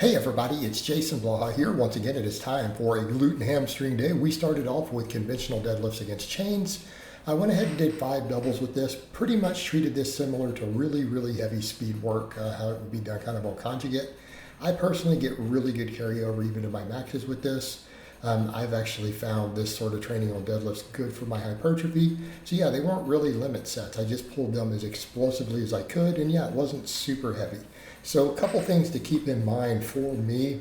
Hey everybody, it's Jason Blaha here. Once again, it is time for a glute and hamstring day. We started off with conventional deadlifts against chains. I went ahead and did 5 doubles with this. Pretty much treated this similar to really heavy speed work, how it would be done kind of on conjugate. I personally get really good carryover even to my maxes with this. I've actually found this sort of training on deadlifts good for my hypertrophy. So yeah, they weren't really limit sets. I just pulled them as explosively as I could, and yeah, it wasn't super heavy. So a couple things to keep in mind for me.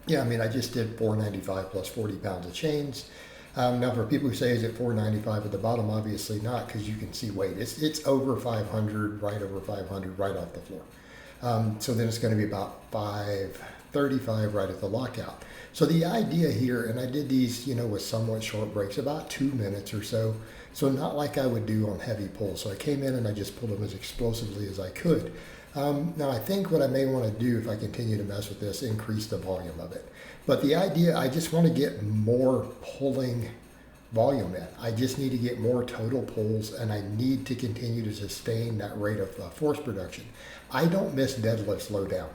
Yeah, I mean, I just did 495 plus 40 pounds of chains. Now for people who say, is it 495 at the bottom? Obviously not, because you can see weight. It's over 500, right over 500, right off the floor. So then it's going to be about 535 right at the lockout. So the idea here, and I did these, with somewhat short breaks, about 2 minutes or so. So not like I would do on heavy pulls. So I came in and I just pulled them as explosively as I could. Now I think what I may want to do if I continue to mess with this, increase the volume of it. But the idea, I just want to get more pulling volume in. I just need to get more total pulls, and I need to continue to sustain that rate of force production. I don't miss deadlifts low down.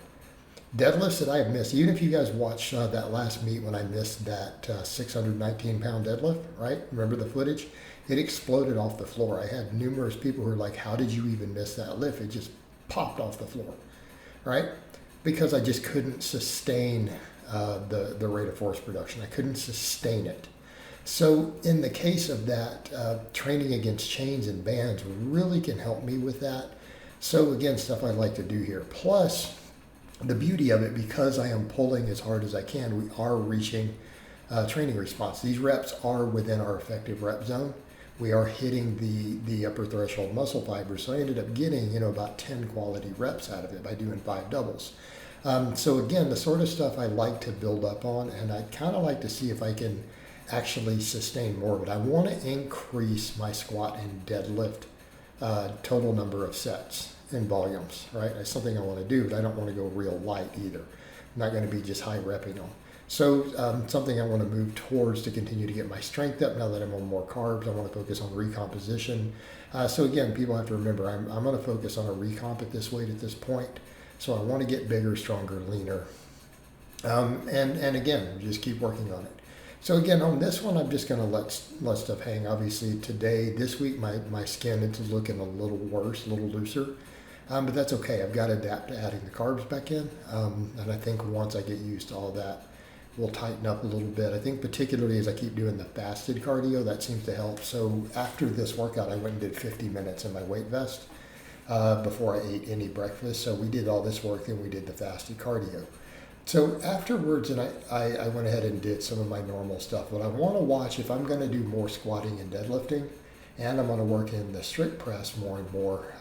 Deadlifts that I've missed, even if you guys watched that last meet when I missed that 619 pound deadlift, right? Remember the footage? It exploded off the floor. I had numerous people who were like, how did you even miss that lift? It just popped off the floor, right? Because I just couldn't sustain the rate of force production. I couldn't sustain it. So in the case of that, training against chains and bands really can help me with that. So again, stuff I like to do here. Plus, the beauty of it, because I am pulling as hard as I can, we are reaching training response. These reps are within our effective rep zone. We are hitting the upper threshold muscle fibers. So I ended up getting, about 10 quality reps out of it by doing 5 doubles. So again, the sort of stuff I like to build up on, and I kind of like to see if I can actually sustain more of it. I want to increase my squat and deadlift total number of sets and volumes, right? That's something I want to do, but I don't want to go real light either. I'm not going to be just high repping them. So something I want to move towards to continue to get my strength up now that I'm on more carbs. I want to focus on recomposition. So again, people have to remember, I'm going to focus on a recomp at this weight at this point. So I want to get bigger, stronger, leaner. And again, just keep working on it. So again, on this one, I'm just going to let stuff hang. Obviously today, this week, my skin is looking a little worse, a little looser. But that's okay. I've got to adapt to adding the carbs back in. And I think once I get used to all that, we'll tighten up a little bit. I think particularly as I keep doing the fasted cardio, that seems to help. So after this workout, I went and did 50 minutes in my weight vest before I ate any breakfast. So we did all this work and we did the fasted cardio. So afterwards, and I went ahead and did some of my normal stuff. What I want to watch, if I'm going to do more squatting and deadlifting, and I'm going to work in the strict press more and more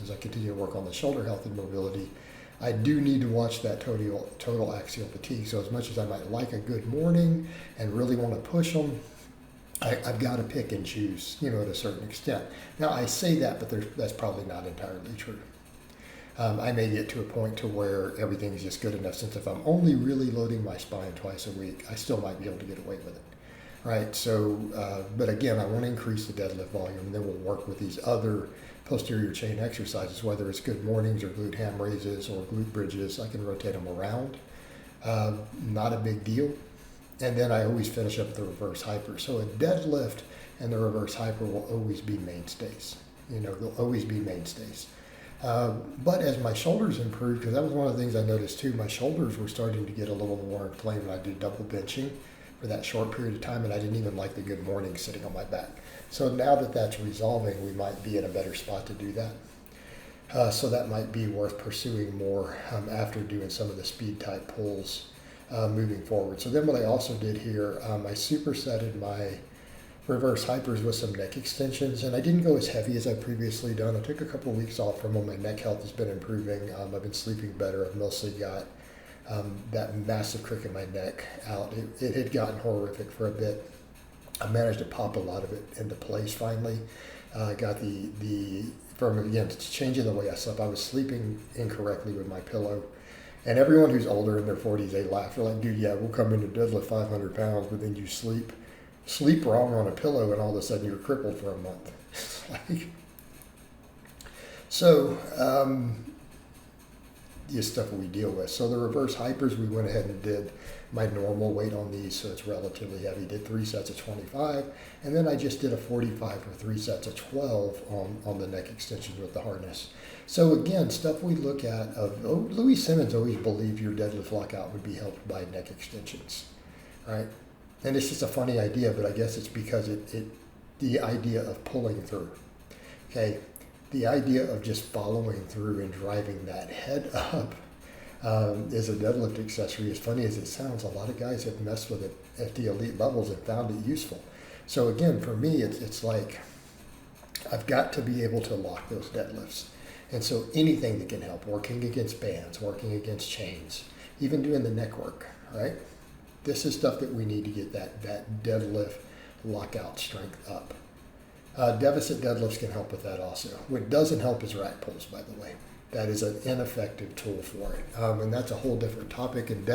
as I continue to work on the shoulder health and mobility, I do need to watch that total axial fatigue. So as much as I might like a good morning and really want to push them, I've got to pick and choose, to a certain extent. Now I say that, but that's probably not entirely true. I may get to a point to where everything's just good enough, since if I'm only really loading my spine twice a week, I still might be able to get away with it. Right, so, but again, I want to increase the deadlift volume, and then we'll work with these other posterior chain exercises, whether it's good mornings or glute ham raises or glute bridges. I can rotate them around, not a big deal. And then I always finish up with the reverse hyper. So a deadlift and the reverse hyper will always be mainstays. They'll always be mainstays. But as my shoulders improved, because that was one of the things I noticed too, my shoulders were starting to get a little more inflamed when I did double benching for that short period of time, and I didn't even like the good morning sitting on my back. So now that that's resolving, we might be in a better spot to do that. So that might be worth pursuing more after doing some of the speed type pulls moving forward. So then what I also did here, I supersetted my reverse hypers with some neck extensions, and I didn't go as heavy as I've previously done. I took a couple of weeks off from them. My neck health has been improving. I've been sleeping better. I've mostly got that massive crick in my neck out. It had gotten horrific for a bit. I managed to pop a lot of it into place finally. I got from again, changing the way I slept. I was sleeping incorrectly with my pillow. And everyone who's older in their 40s, they laugh. They're like, dude, yeah, we'll come in to deadlift 500 pounds, but then you sleep wrong on a pillow, and all of a sudden you're crippled for a month. So is stuff we deal with. So the reverse hypers, we went ahead and did my normal weight on these, so it's relatively heavy. Did 3 sets of 25, and then I just did a 45 for 3 sets of 12 on the neck extensions with the harness. So again, stuff we look at Louis Simmons always believed your deadlift lockout would be helped by neck extensions, right? And it's just a funny idea, but I guess it's because the idea of pulling through, okay? The idea of just following through and driving that head up is a deadlift accessory. As funny as it sounds, a lot of guys have messed with it at the elite levels and found it useful. So again, for me, it's like I've got to be able to lock those deadlifts. And so anything that can help, working against bands, working against chains, even doing the neck work, right? This is stuff that we need to get that deadlift lockout strength up. Deficit deadlifts can help with that also. What doesn't help is rack pulls, by the way. That is an ineffective tool for it. And that's a whole different topic. And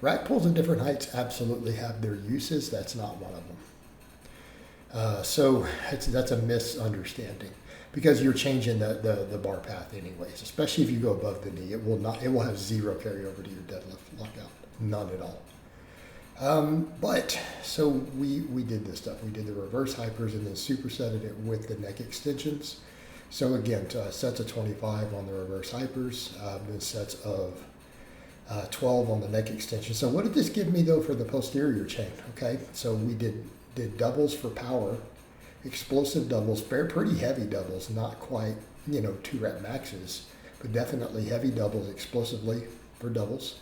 rack pulls at different heights absolutely have their uses. That's not one of them. So that's a misunderstanding, because you're changing the bar path anyways, especially if you go above the knee. It will have zero carryover to your deadlift lockout. None at all. But so we did this stuff. We did the reverse hypers and then supersetted it with the neck extensions. So again, sets of 25 on the reverse hypers, then sets of 12 on the neck extension. So what did this give me though for the posterior chain? Okay, so we did doubles for power, explosive doubles, pretty heavy doubles, not quite 2 rep maxes, but definitely heavy doubles explosively for doubles.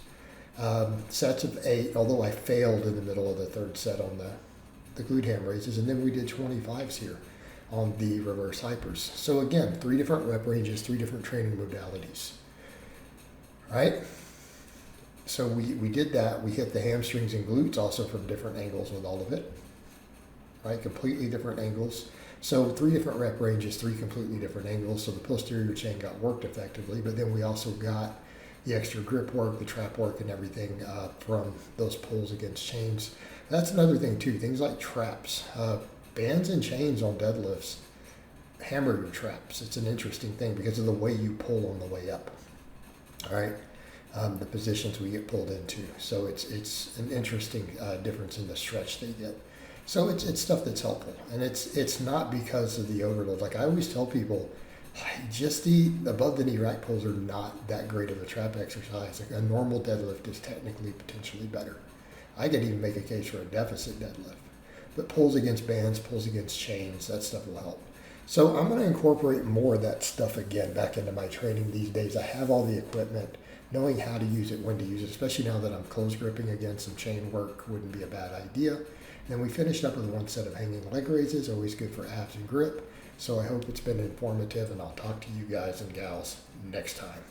Sets of 8, although I failed in the middle of the third set on the glute ham raises, and then we did 25s here on the reverse hypers. So again, 3 different rep ranges, 3 different training modalities, right? So we did that. We hit the hamstrings and glutes also from different angles with all of it, right? Completely different angles. So 3 different rep ranges, 3 completely different angles. So the posterior chain got worked effectively, but then we also got the extra grip work, the trap work, and everything from those pulls against chains. That's another thing too. Things like traps, bands and chains on deadlifts hammer your traps. It's an interesting thing because of the way you pull on the way up. All right, the positions we get pulled into. So it's an interesting difference in the stretch they get. So it's stuff that's helpful, and it's not because of the overload. Like I always tell people, just the above the knee rack pulls are not that great of a trap exercise. Like a normal deadlift is technically potentially better. I could even make a case for a deficit deadlift. But pulls against bands, pulls against chains, that stuff will help. So I'm going to incorporate more of that stuff again back into my training these days. I have all the equipment, knowing how to use it, when to use it, especially now that I'm close gripping again. Some chain work wouldn't be a bad idea. Then we finished up with 1 set of hanging leg raises, always good for abs and grip. So I hope it's been informative, and I'll talk to you guys and gals next time.